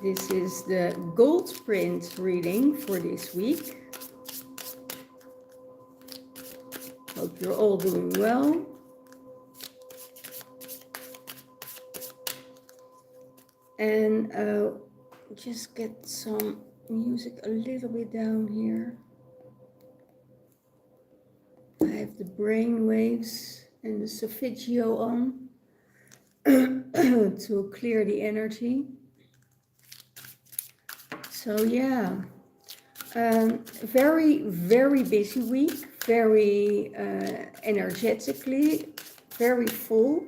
This is the Goldprint reading for this week. Hope you're all doing well. And just get some music a little bit down here. I have the brain waves and the solfeggio on to clear the energy. So yeah, very, very busy week, very energetically, very full.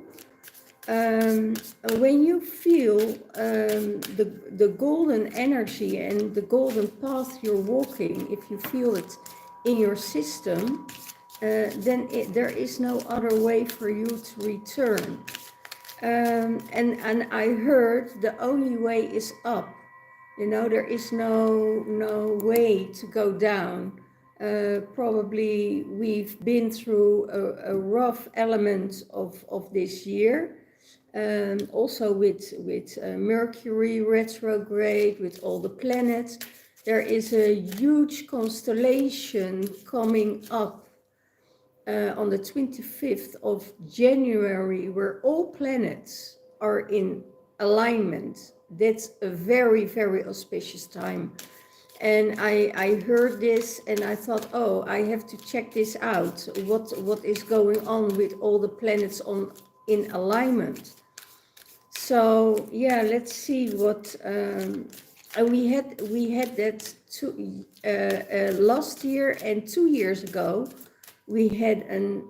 When you feel the golden energy and the golden path you're walking, if you feel it in your system, then there is no other way for you to return. And I heard the only way is up. You know, there is no way to go down. Probably we've been through a rough element of this year. Also with Mercury retrograde, with all the planets. There is a huge constellation coming up on the 25th of January, where all planets are in alignment. That's a very, very auspicious time. And I heard this and I thought, oh, I have to check this out. What is going on with all the planets in alignment? So yeah, let's see what we had that last year and 2 years ago. We had an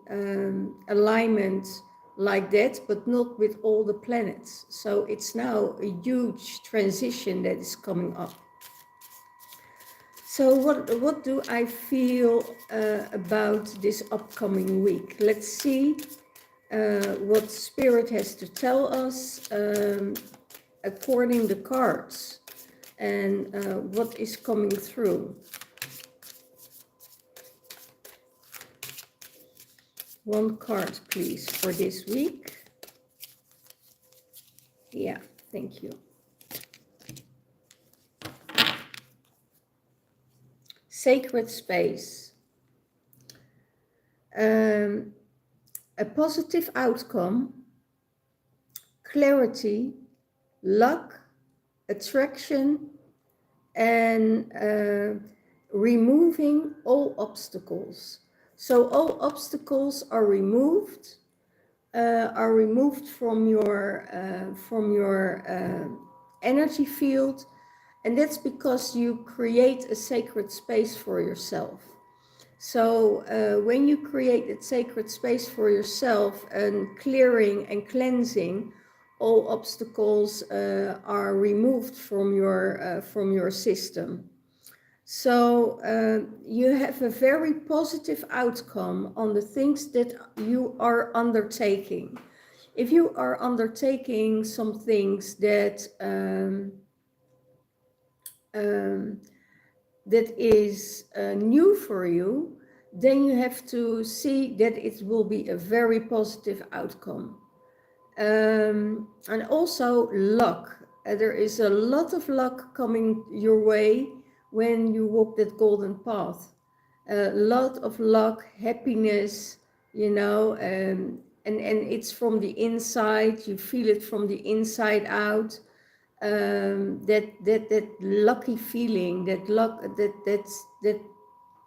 alignment like that, but not with all the planets. So it's now a huge transition that is coming up. So what do I feel about this upcoming week? Let's see what Spirit has to tell us according to the cards and what is coming through. One card, please, for this week. Yeah, thank you. Sacred space. A positive outcome, clarity, luck, attraction, and removing all obstacles. So all obstacles are removed from your energy field, and that's because you create a sacred space for yourself. So when you create a sacred space for yourself and clearing and cleansing, all obstacles are removed from your system. So you have a very positive outcome on the things that you are undertaking. If you are undertaking some things that that is new for you, then you have to see that it will be a very positive outcome. And also luck. There is a lot of luck coming your way when you walk that golden path. A lot of luck, happiness, you know, and it's from the inside. You feel it from the inside out. That lucky feeling, that luck, that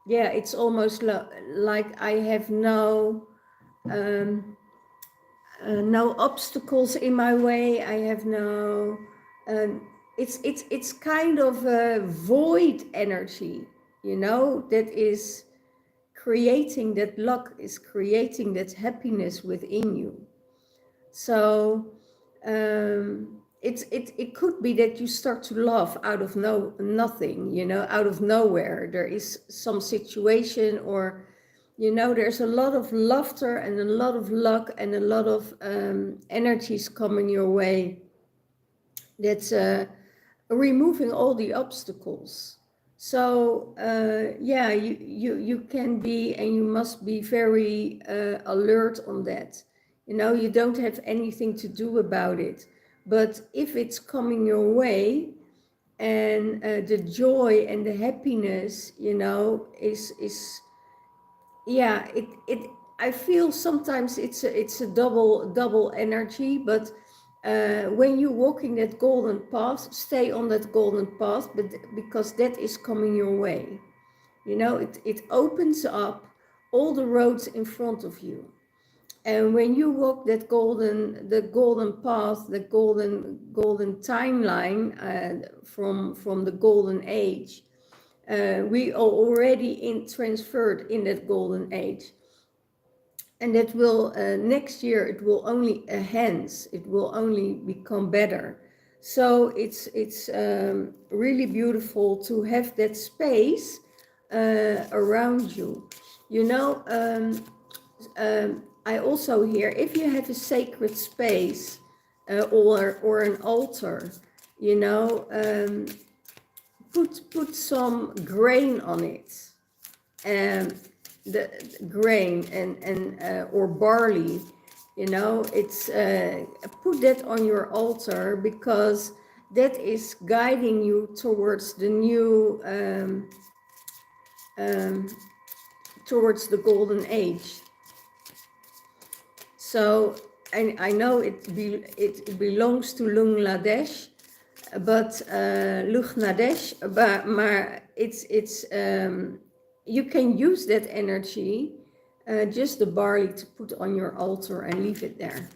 yeah, it's almost like I have no obstacles in my way. I have no it's kind of a void energy, you know, that is creating that luck, is creating that happiness within you. So it could be that you start to laugh out of nothing, you know, out of nowhere. There is some situation, or you know, there's a lot of laughter and a lot of luck and a lot of energies coming your way. That's removing all the obstacles. So yeah, you can be, and you must be very alert on that. You know, you don't have anything to do about it. But if it's coming your way, and the joy and the happiness, you know, is yeah, it I feel sometimes it's a double energy, but when you walk in that golden path, stay on that golden path, but because that is coming your way, you know, it opens up all the roads in front of you. And when you walk that the golden path, the golden timeline from the golden age, we are already transferred in that golden age. And that will, next year, it will only enhance, it will only become better. So it's really beautiful to have that space around you. You know, I also hear, if you have a sacred space or an altar, you know, put some grain on it, and the grain and or barley, you know, it's put that on your altar, because that is guiding you towards the new towards the golden age. So I know it belongs to Lungladesh, but Lugnadesh, but maar it's you can use that energy, just the barley, to put on your altar and leave it there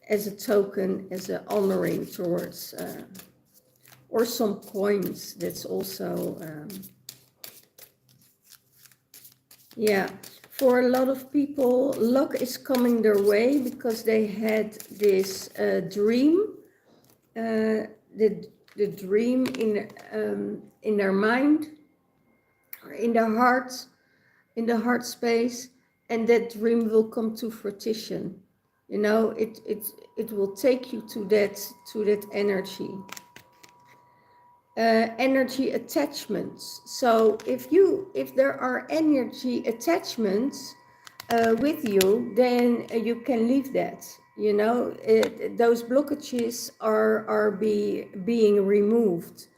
as a token, as an honoring towards, or some coins. That's also, yeah. For a lot of people, luck is coming their way because they had this dream, the dream in their mind, or in their heart, in the heart space, and that dream will come to fruition. You know, it will take you to that energy. Energy attachments. So if there are energy attachments with you, then you can leave that. You know, those blockages are being removed.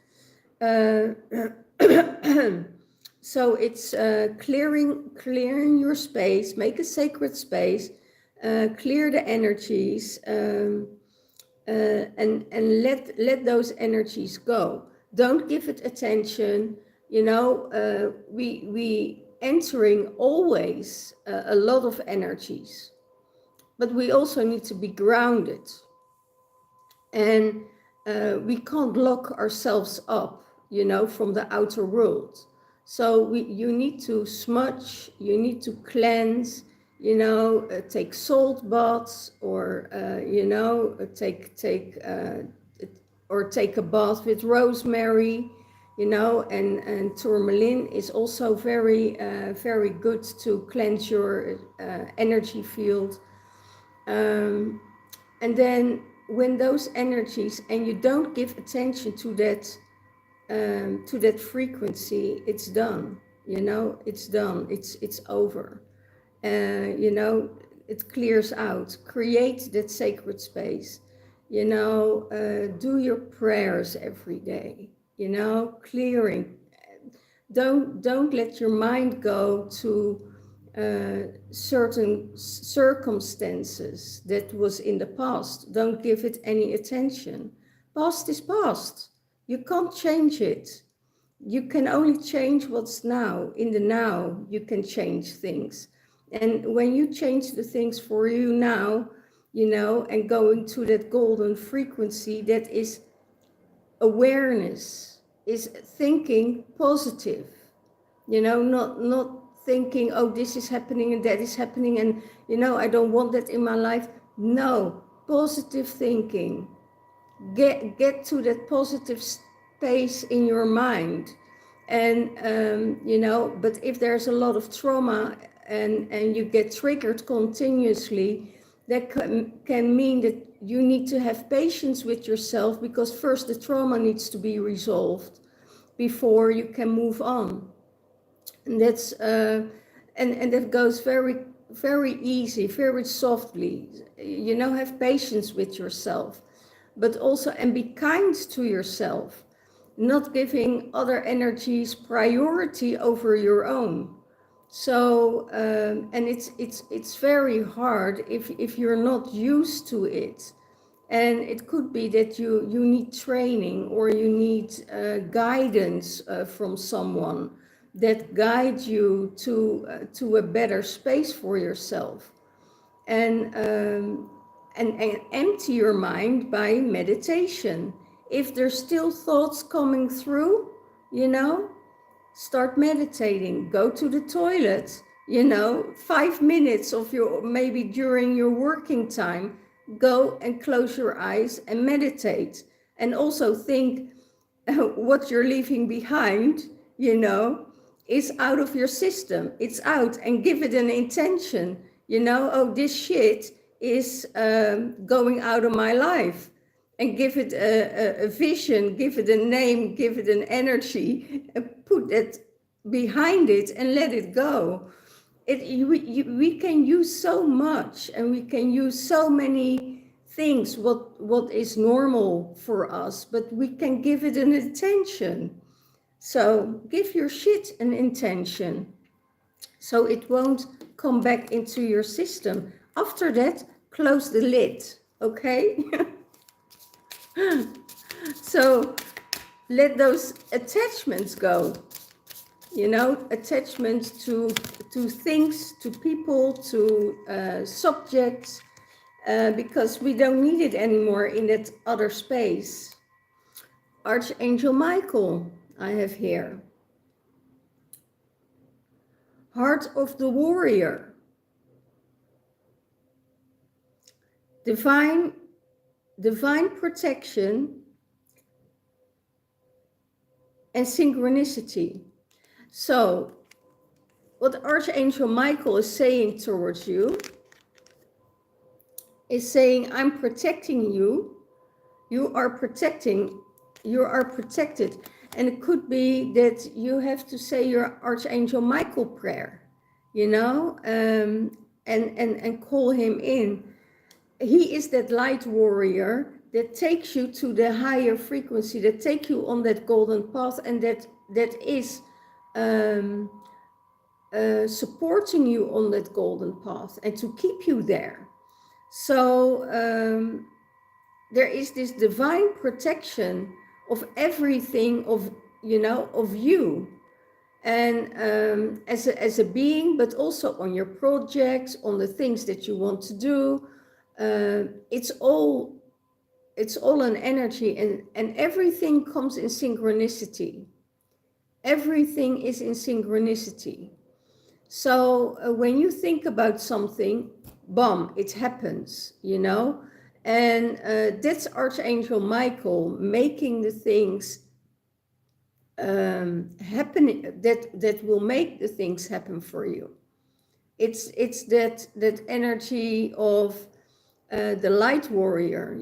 So it's clearing your space, make a sacred space, clear the energies, and let those energies go. Don't give it attention. You know, we entering always a lot of energies, but we also need to be grounded, and we can't lock ourselves up, you know, from the outer world. So you need to smudge, you need to cleanse, you know, take salt baths, or you know, take a bath with rosemary, you know, and tourmaline is also very very good to cleanse your energy field. And then when those energies, and you don't give attention to that frequency, it's done. You know, it's done. It's over. You know, it clears out. Create that sacred space. You know, do your prayers every day. You know, clearing. Don't let your mind go to certain circumstances that was in the past. Don't give it any attention. Past is past. You can't change it. You can only change what's now. In the now, you can change things. And when you change the things for you now, you know, and going to that golden frequency, that is awareness, is thinking positive, you know, not thinking, oh, this is happening and that is happening, and, you know, I don't want that in my life. No, positive thinking. Get to that positive space in your mind. And, you know, but if there's a lot of trauma and you get triggered continuously, that can mean that you need to have patience with yourself, because first the trauma needs to be resolved before you can move on. And that's and that goes very, very easy, very softly. You know, have patience with yourself. but also, and be kind to yourself, not giving other energies priority over your own. So, and it's very hard if you're not used to it. And it could be that you need training, or you need guidance from someone that guides you to a better space for yourself. And empty your mind by meditation. If there's still thoughts coming through, start meditating. Go to the toilet, 5 minutes of your, maybe during your working time, go and close your eyes and meditate. And also think what you're leaving behind, is out of your system. It's out, and give it an intention. Oh, this shit is going out of my life, and give it a vision, give it a name, give it an energy, put that behind it and let it go. We can use so much, and we can use so many things, what is normal for us, but we can give it an intention. So give your shit an intention, so it won't come back into your system. After that, close the lid, okay? So let those attachments go, attachments to things, to people, to subjects, because we don't need it anymore in that other space. Archangel Michael, I have here. Heart of the warrior. Divine protection and synchronicity. So what Archangel Michael is saying towards you is saying, I'm protecting you. You are protected. And it could be that you have to say your Archangel Michael prayer, and call him in. He is that light warrior that takes you to the higher frequency, that takes you on that golden path, and that is supporting you on that golden path, and to keep you there. So there is this divine protection of everything, of you, and as a being, but also on your projects, on the things that you want to do. It's all an energy, and everything comes in synchronicity. Everything is in synchronicity. So when you think about something, boom, it happens, and that's Archangel Michael making the things happen, that will make the things happen for you. It's that energy of the light warrior,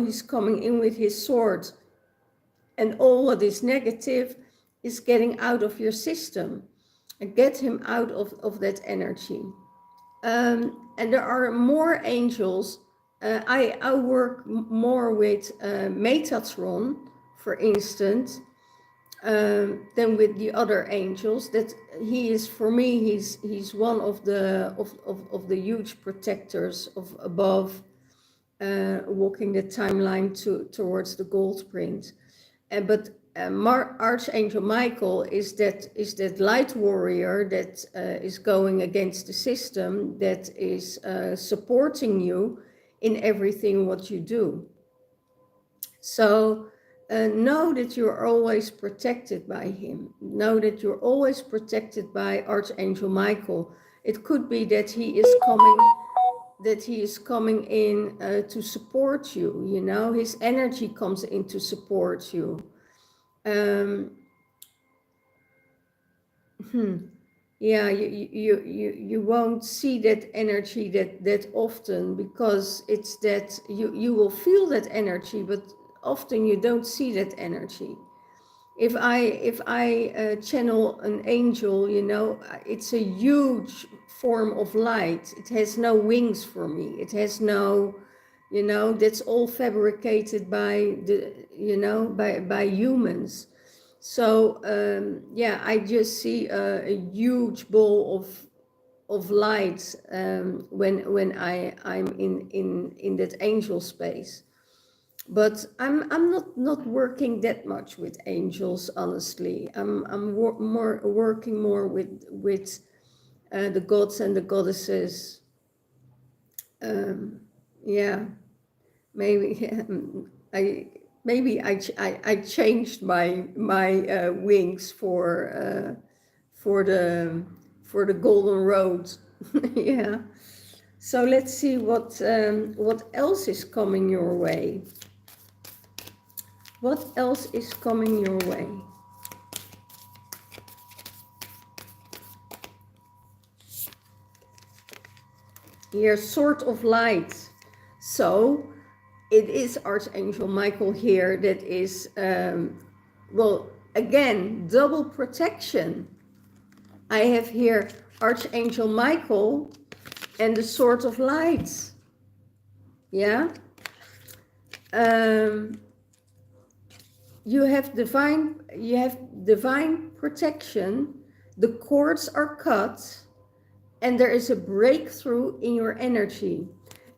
he's coming in with his sword, and all what is negative is getting out of your system, and get him out of that energy. And there are more angels. I work more with Metatron, for instance, than with the other angels. That he is, for me, he's one of the huge protectors of above, walking the timeline towards the Goldprint. But Archangel Michael is that light warrior that is going against the system, that is supporting you in everything what you do. So know that you're always protected by him. Know that you're always protected by Archangel Michael. It could be that he is coming in to support you. His energy comes in to support you. Yeah, you won't see that energy that often, because it's that you will feel that energy, but often you don't see that energy. If I channel an angel, it's a huge form of light. It has no wings for me. It has no You know, that's all fabricated by the, you know, by humans. So yeah, I just see a huge ball of light when I'm in that angel space. But I'm not working that much with angels, honestly. More working more with the gods and the goddesses. Yeah, maybe I I changed my wings for the for the golden road. Yeah. So let's see what else is coming your way. What else is coming your way? Here, Sword of Light. So it is Archangel Michael here that is, well, again, double protection. I have here Archangel Michael and the Sword of Light. Yeah. You have divine protection. The cords are cut, and there is a breakthrough in your energy.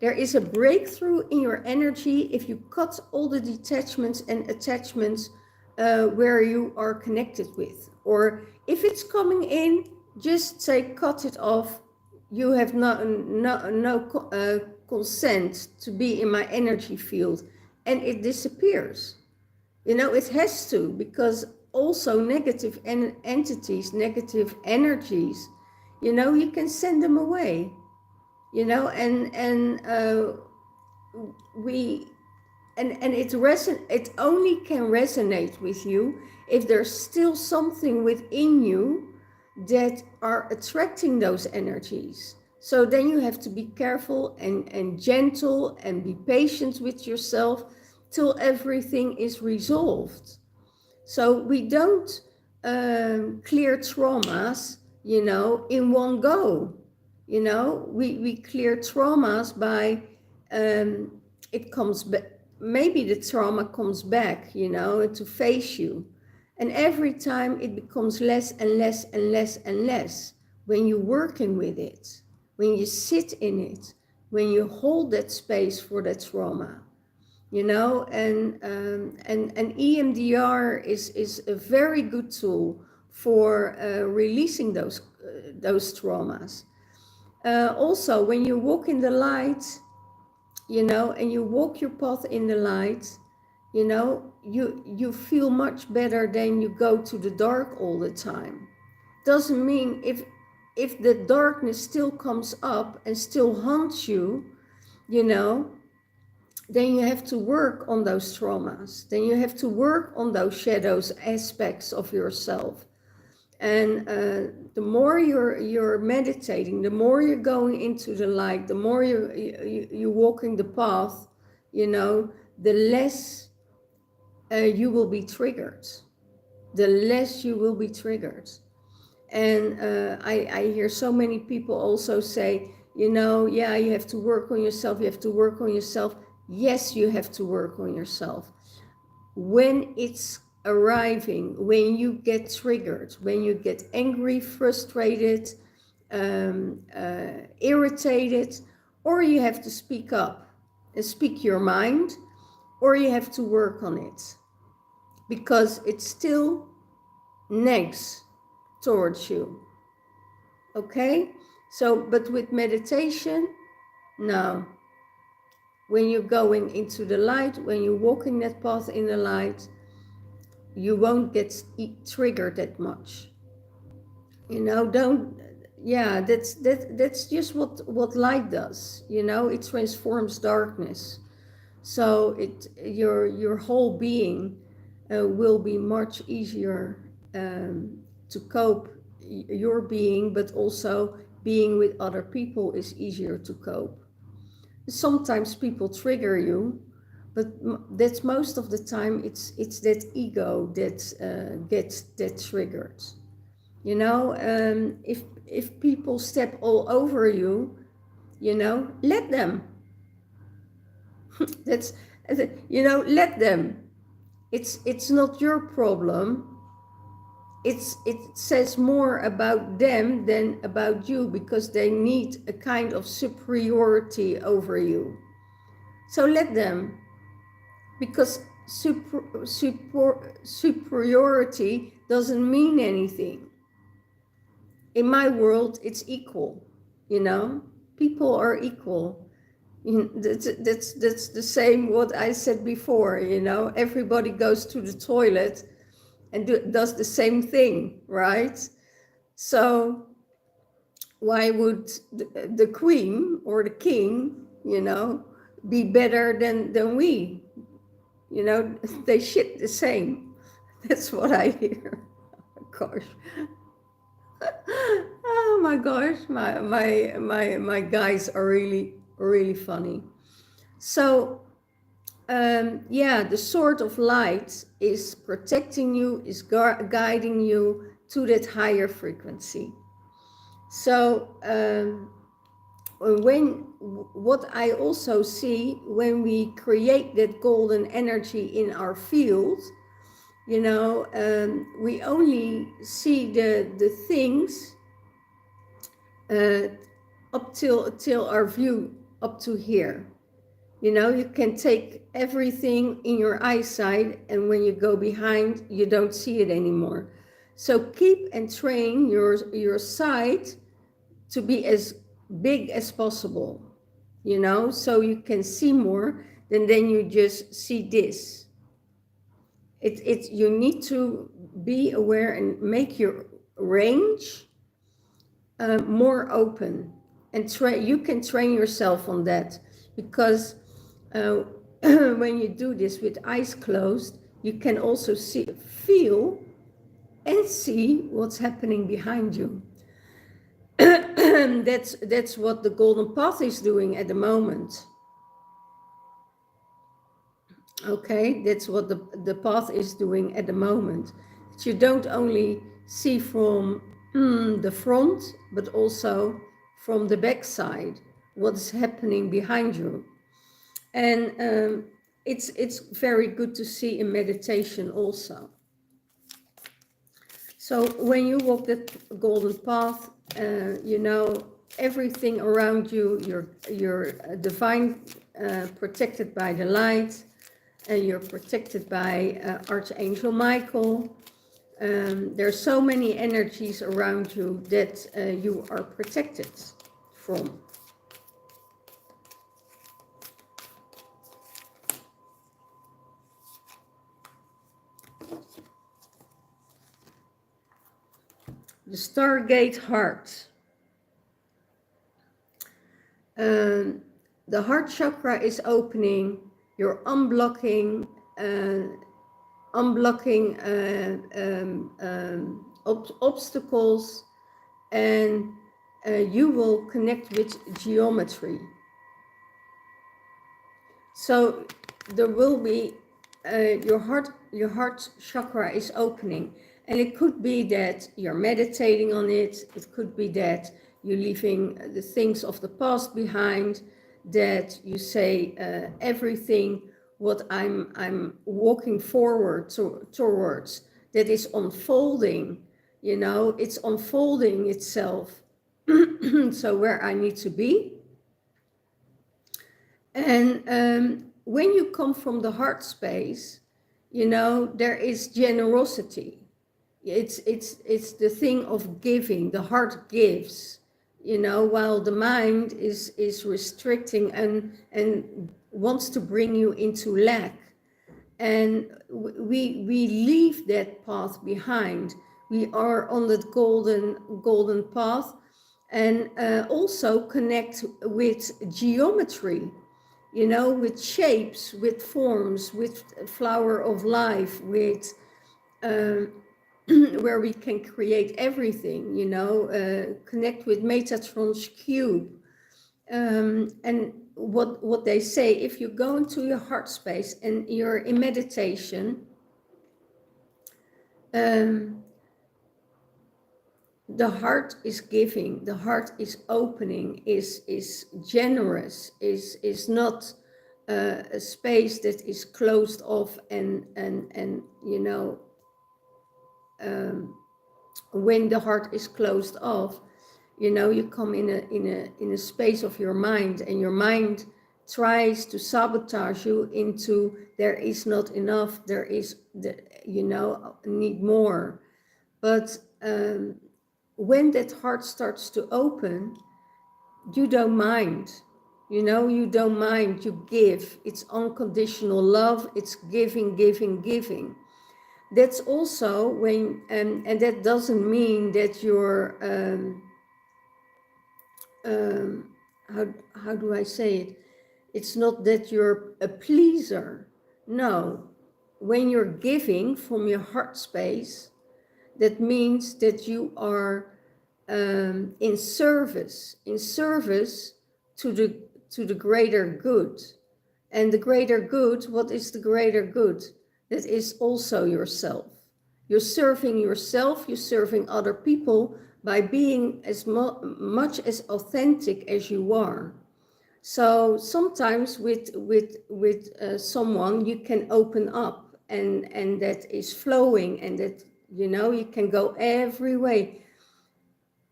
There is a breakthrough in your energy if you cut all the detachments and attachments where you are connected with. Or if it's coming in, just say cut it off. You have no consent to be in my energy field, and it disappears. You know, it has to, because also negative entities, negative energies, you know, you can send them away, you know, we and it only can resonate with you if there's still something within you that are attracting those energies. So then you have to be careful and gentle and be patient with yourself till everything is resolved. So we don't clear traumas, you know, in one go. You know, we clear traumas by, it comes back, maybe the trauma comes back, you know, to face you. And every time it becomes less and less and less and less when you're working with it, when you sit in it, when you hold that space for that trauma. You know, and EMDR is a very good tool for releasing those traumas. Also, when you walk in the light, you know, and you walk your path in the light, you know, you feel much better than you go to the dark all the time. Doesn't mean if the darkness still comes up and still haunts you, you know, then you have to work on those traumas. Then you have to work on those shadows aspects of yourself. And the more you're meditating, the more you're going into the light, the more you're walking the path, you know, the less you will be triggered. The less you will be triggered. And I hear so many people also say, you know, yeah, you have to work on yourself, you have to work on yourself. Yes, you have to work on yourself. When it's arriving, when you get triggered, when you get angry, frustrated, irritated, or you have to speak up and speak your mind, or you have to work on it, because it still nags towards you. Okay? So, but with meditation, no. When you're going into the light, when you're walking that path in the light, you won't get triggered that much. You know, don't, yeah, that's just what light does. You know, it transforms darkness. So your whole being will be much easier to cope. Your being, but also being with other people is easier to cope. Sometimes people trigger you, but that's most of the time it's that ego that gets that triggered. You know, if people step all over you, you know, let them. That's, let them. It's not your problem. It says more about them than about you, because they need a kind of superiority over you. So let them, because superiority doesn't mean anything. In my world, it's equal, people are equal. That's the same what I said before, everybody goes to the toilet and does the same thing, right? So why would the queen or the king, be better than we? They shit the same. That's what I hear. Gosh. Oh my gosh, my guys are really funny. So yeah, the sword of light is protecting you, is guiding you to that higher frequency. So what I also see when we create that golden energy in our field, we only see the things up till our view up to here. You can take everything in your eyesight, and when you go behind, you don't see it anymore. So keep and train your sight to be as big as possible, so you can see more than then you just see this. You need to be aware and make your range more open, and you can train yourself on that, because when you do this with eyes closed, you can also feel and see what's happening behind you. That's what the golden path is doing at the moment. Okay, that's what the path is doing at the moment. That you don't only see from the front, but also from the back side, what is happening behind you. And it's very good to see in meditation also. So when you walk that golden path, everything around you, you're divine, protected by the light, and you're protected by Archangel Michael. There are so many energies around you that you are protected from. The Stargate heart. The heart chakra is opening. You're unblocking obstacles, and you will connect with geometry. So there will be your heart chakra is opening, and it could be that you're meditating on it. It could be that you're leaving the things of the past behind, that you say everything what I'm walking forward towards, that is unfolding, it's unfolding itself. So where I need to be. And when you come from the heart space, there is generosity. It's the thing of giving. The heart gives, while the mind is restricting and wants to bring you into lack. And we leave that path behind. We are on that golden path, and also connect with geometry, with shapes, with forms, with flower of life, with where we can create everything, connect with Metatron's cube. And what they say, if you go into your heart space and you're in meditation, the heart is giving, the heart is opening, is generous, is not a space that is closed off, and you know, when the heart is closed off, you know, you come in a space of your mind, and your mind tries to sabotage you into, there is not enough, there is you know, need more. But when that heart starts to open, you don't mind, you know, you don't mind, you give. It's unconditional love, it's giving, giving, giving. That's also when, and that doesn't mean that you're, how, how do I say it? It's not that you're a pleaser. No, when you're giving from your heart space, that means that you are in service to the greater good. And the greater good, what is the greater good? That is also yourself. You're serving yourself, you're serving other people by being as much as authentic as you are. So sometimes with someone you can open up, and that is flowing, and that, you know, you can go every way.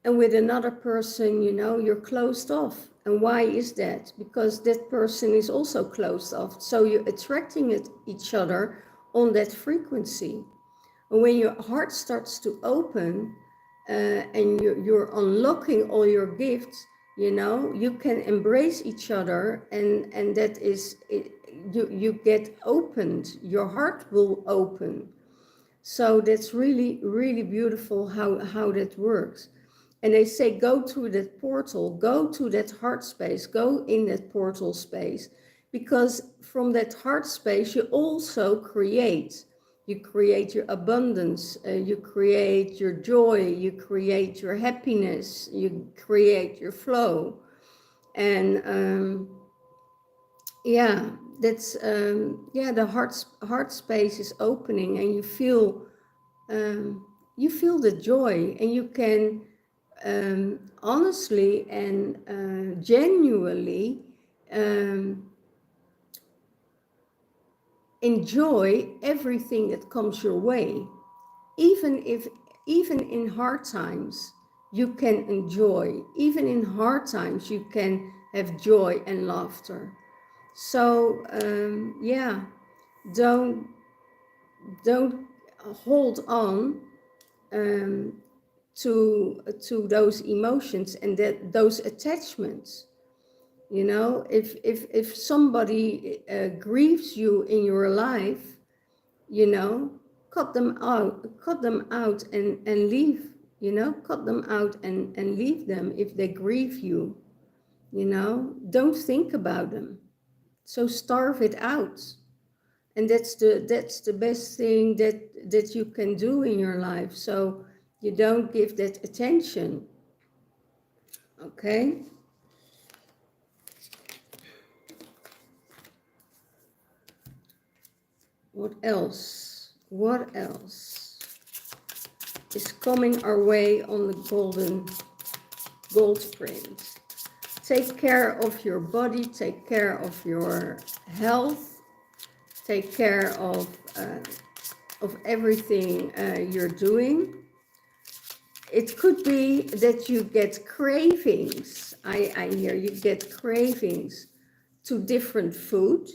And with another person, you know, you're closed off. And why is that? Because that person is also closed off. So you're attracting each other on that frequency. And when your heart starts to open, and you're unlocking all your gifts, you know, you can embrace each other, and that is, you get opened, your heart will open. So that's really, really beautiful how that works. And they say, go through that portal, go to that heart space, go in that portal space, because from that heart space, you also create. You create your abundance, you create your joy, you create your happiness, you create your flow. And yeah, that's, yeah, the heart space is opening, and you feel the joy, and you can honestly and genuinely enjoy everything that comes your way. Even in hard times, you can enjoy. Even in hard times, you can have joy and laughter. So yeah, don't hold on to those emotions and those attachments. You know, if somebody grieves you in your life, you know, cut them out and leave. You know, cut them out and leave them if they grieve you. You know, don't think about them. So starve it out. And that's the best thing that you can do in your life. So you don't give that attention. Okay. What else? What else is coming our way on the Goldprint? Take care of your body, take care of your health, take care of everything you're doing. It could be that you get cravings. I hear you get cravings to different food.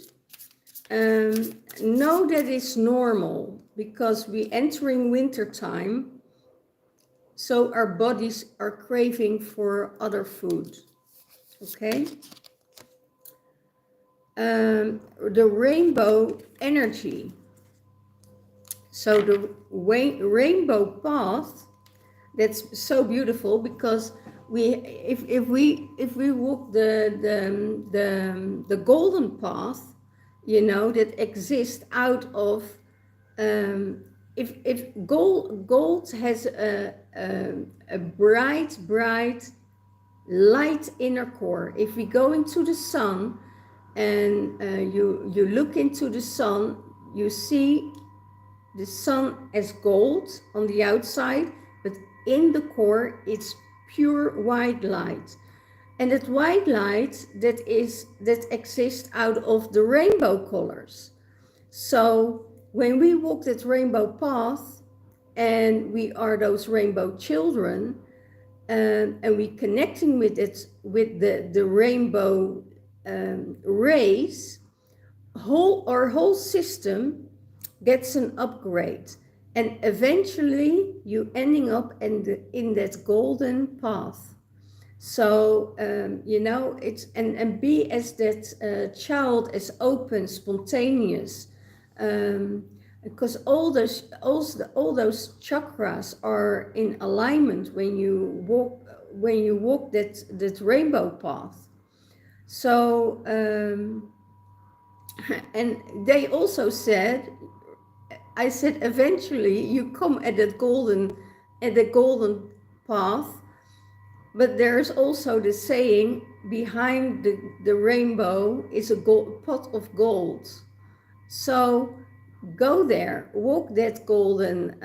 Know that it's normal, because we're entering winter time, so our bodies are craving for other food. Okay. The rainbow energy. So the rainbow path, that's so beautiful, because if we walk the golden path, you know, that exists out of, if gold has a bright light inner core. If we go into the sun, and you look into the sun, you see the sun as gold on the outside, but in the core it's pure white light. And that white light that exists out of the rainbow colors. So when we walk that rainbow path and we are those rainbow children, and we connecting with it, with the rainbow rays, our whole system gets an upgrade, and eventually you ending up in that golden path. So you know, it's and be as that child, as open, spontaneous, because all those chakras are in alignment when you walk that rainbow path. So and they also said, I said, eventually you come at the golden path, but there's also the saying, behind the rainbow is a pot of gold. So go there, walk that golden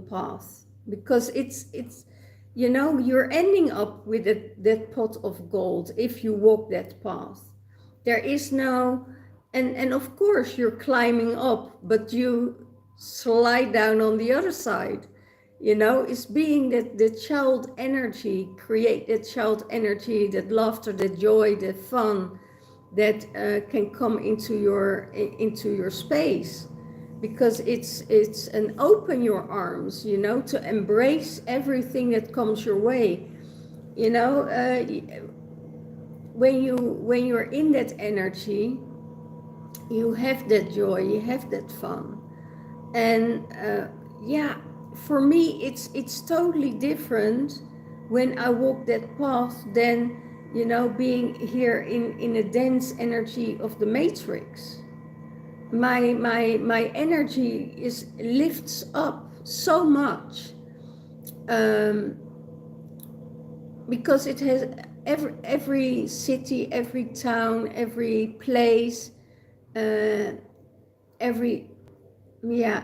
path, because it's you know, you're ending up with that pot of gold if you walk that path. There is no, and of course you're climbing up, but you slide down on the other side. You know, it's being that the child energy, create that child energy, that laughter, that joy, that fun, that can come into your space, because it's an open your arms, you know, to embrace everything that comes your way. You know, when you're in that energy, you have that joy, you have that fun. And yeah, for me it's totally different when I walk that path than, you know, being here in a dense energy of the matrix. My energy lifts up so much, because it has every city, every town, every place,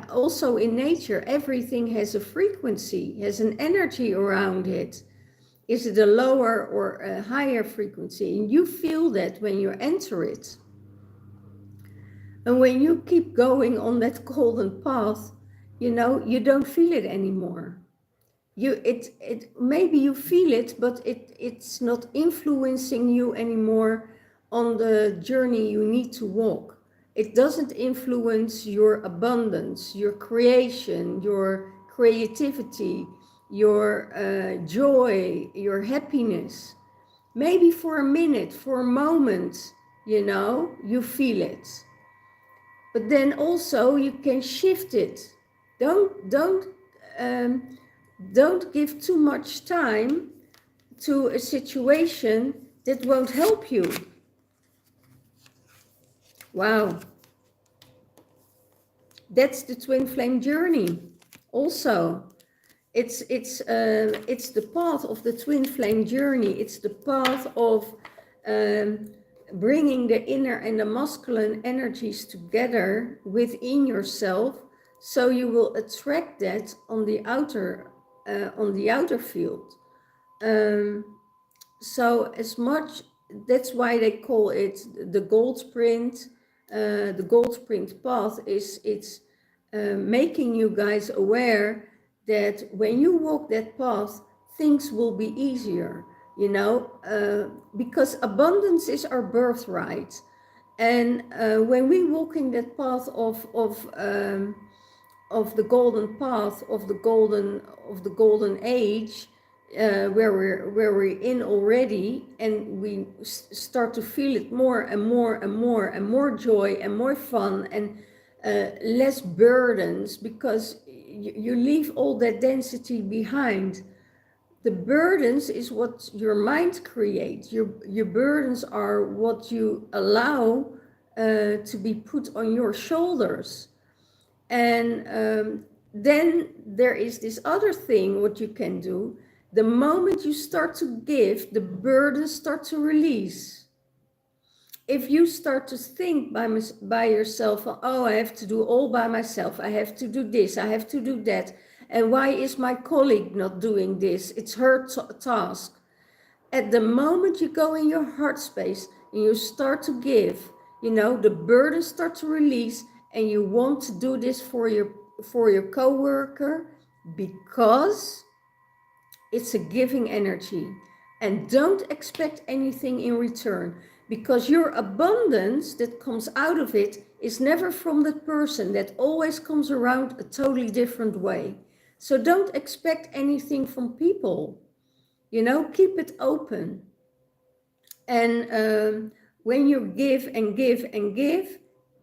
also in nature, everything has a frequency, has an energy around it. Is it a lower or a higher frequency? And you feel that when you enter it. And when you keep going on that golden path, you know, you don't feel it anymore. Maybe you feel it, but it's not influencing you anymore on the journey you need to walk. It doesn't influence your abundance, your creation, your creativity, your joy, your happiness. Maybe for a minute, for a moment, you know, you feel it. But then also you can shift it. Don't give too much time to a situation that won't help you. Wow. That's the twin flame journey. Also, it's the path of the twin flame journey. It's the path of bringing the inner and the masculine energies together within yourself, so you will attract that on the outer field. So as much, that's why they call it the Goldprint. The Goldprint path it's making you guys aware that when you walk that path, things will be easier, you know, because abundance is our birthright. And when we walk in that path of the golden path, of the golden age, where we're in already, and we start to feel it more and more and more and more joy and more fun and less burdens, because you leave all that density behind. The burdens is what your mind creates. Your burdens are what you allow to be put on your shoulders. And then there is this other thing what you can do. The moment you start to give, the burdens start to release. If you start to think by yourself, oh, I have to do all by myself, I have to do this, I have to do that, And why is my colleague not doing this? It's her task. At the moment you go in your heart space and you start to give, you know, the burdens start to release, and you want to do this for your coworker because it's a giving energy. And don't expect anything in return, because your abundance that comes out of it is never from that person. That always comes around a totally different way. So don't expect anything from people. You know, keep it open. And when you give and give and give,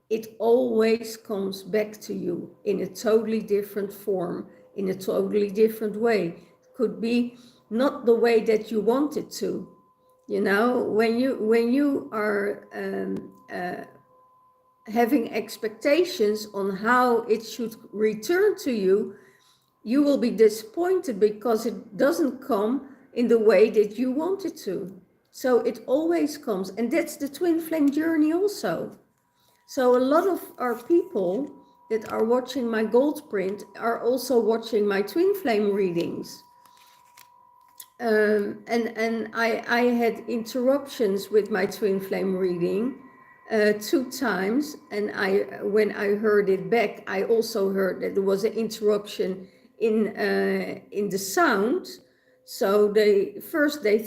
it always comes back to you in a totally different form, in a totally different way. It could be not the way that you want it to. You know, when you are having expectations on how it should return to you, you will be disappointed because it doesn't come in the way that you want it to. So it always comes, and that's the twin flame journey also. So a lot of our people that are watching my Goldprint are also watching my twin flame readings. And I had interruptions with my twin flame reading 2 times, and when I heard it back, I also heard that there was an interruption in the sound. So they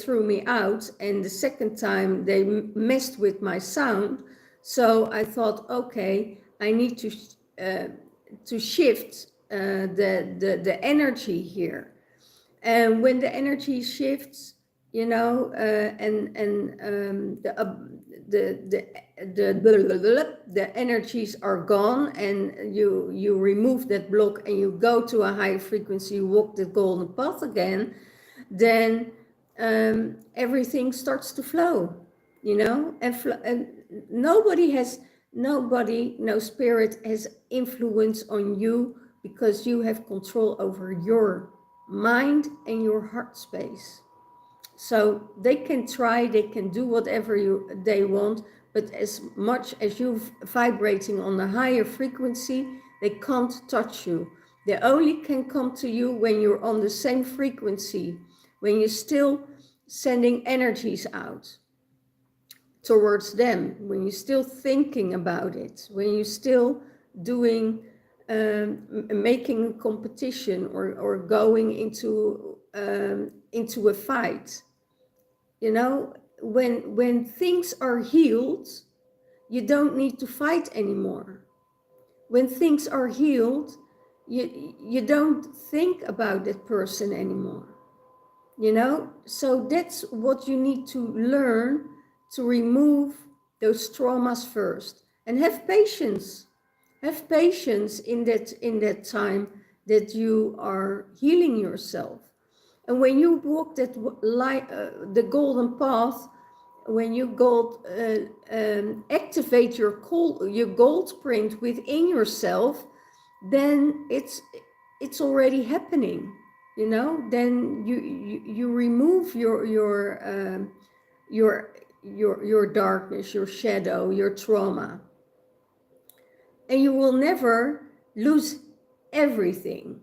threw me out, and the second time they messed with my sound. So I thought, okay, I need to shift the energy here. And when the energy shifts, you know, the energies are gone, and you remove that block and you go to a high frequency, you walk the golden path again, then everything starts to flow, you know, and no spirit has influence on you, because you have control over your mind and your heart space. So they can try, they can do whatever they want, but as much as you're vibrating on a higher frequency, they can't touch you. They only can come to you when you're on the same frequency, when you're still sending energies out towards them, when you're still thinking about it, when you're still doing making a competition or going into a fight. You know, when things are healed, you don't need to fight anymore. When things are healed, you don't think about that person anymore. You know, so that's what you need to learn, to remove those traumas first, and have patience. Have patience in that time that you are healing yourself. And when you walk that the golden path, when you activate your gold print within yourself, then it's already happening. You know, then you remove your darkness, your shadow, your trauma. And you will never lose everything.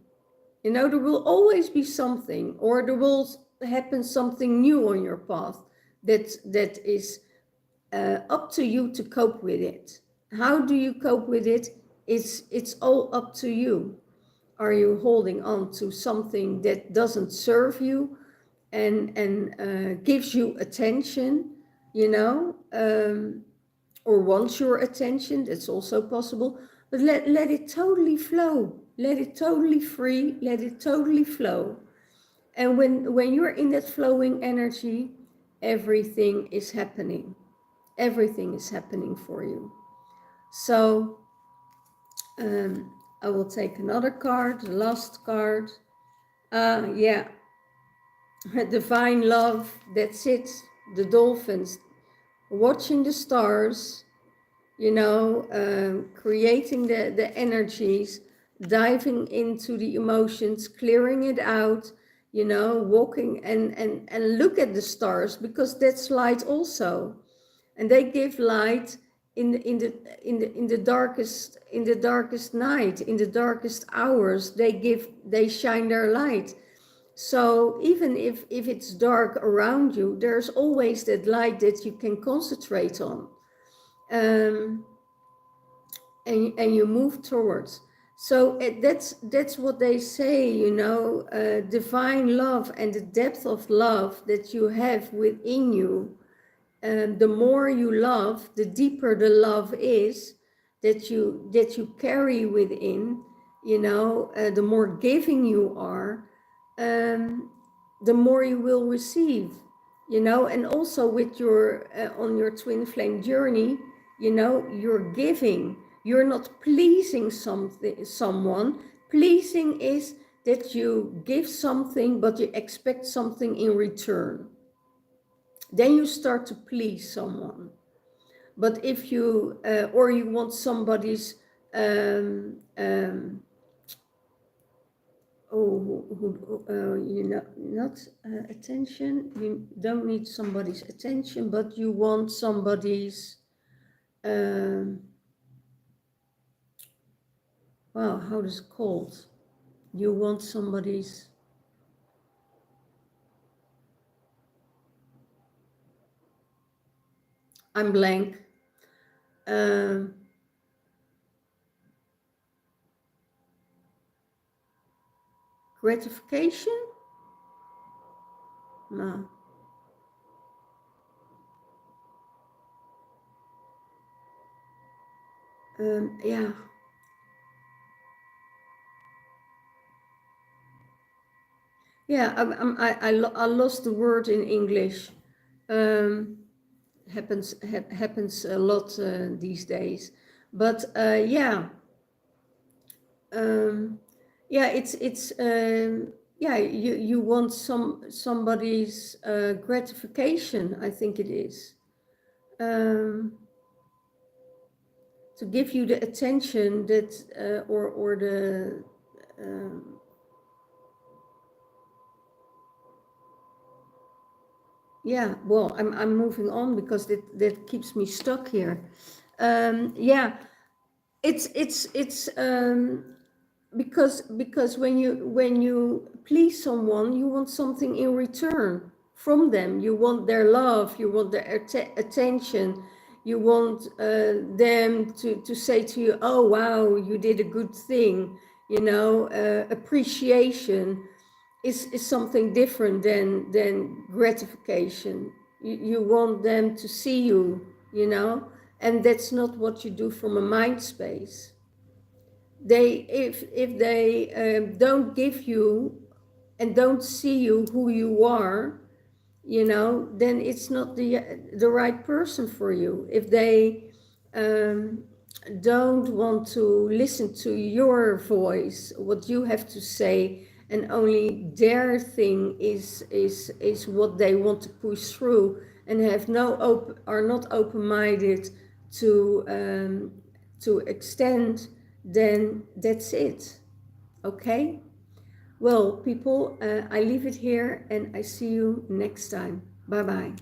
You know, there will always be something, or there will happen something new on your path that is up to you to cope with it. How do you cope with it? It's all up to you. Are you holding on to something that doesn't serve you and gives you attention, you know, or wants your attention? That's also possible. But let it totally flow. Let it totally free. Let it totally flow. And when you're in that flowing energy, everything is happening. Everything is happening for you. So I will take another card, the last card. Yeah, divine love, that's it. The dolphins watching the stars, you know, creating the energies, diving into the emotions, clearing it out, you know, walking and look at the stars, because that's light also. And they give light, in the darkest night, in the darkest hours, they shine their light. So even if it's dark around you, there's always that light that you can concentrate on, and you move towards. So that's what they say, you know, divine love and the depth of love that you have within you. The more you love, the deeper the love is that you carry within, you know, the more giving you are, the more you will receive, you know. And also with your on your twin flame journey, you know, you're giving, you're not pleasing someone. Pleasing is that you give something but you expect something in return. Then you start to please someone. But if you or you want somebody's you know, not attention, you don't need somebody's attention, but you want somebody's wow, how is it called? You want somebody's I'm blank. Gratification? No. Yeah. Yeah, I lost the word in English. Happens a lot these days. But yeah, yeah, it's yeah, you want somebody's gratification, I think it is, to give you the attention that or the yeah, well, I'm moving on because that keeps me stuck here. Yeah, it's because when you please someone, you want something in return from them. You want their love, you want their attention, you want them to say to you, oh wow, you did a good thing, you know. Appreciation is something different than gratification. You want them to see you, you know, and that's not what you do from a mind space. If they don't give you and don't see you who you are, you know, then it's not the right person for you. If they don't want to listen to your voice, what you have to say, and only their thing is what they want to push through, and have are not open-minded to extend, then that's it. Okay. Well, people, I leave it here and I see you next time. Bye-bye.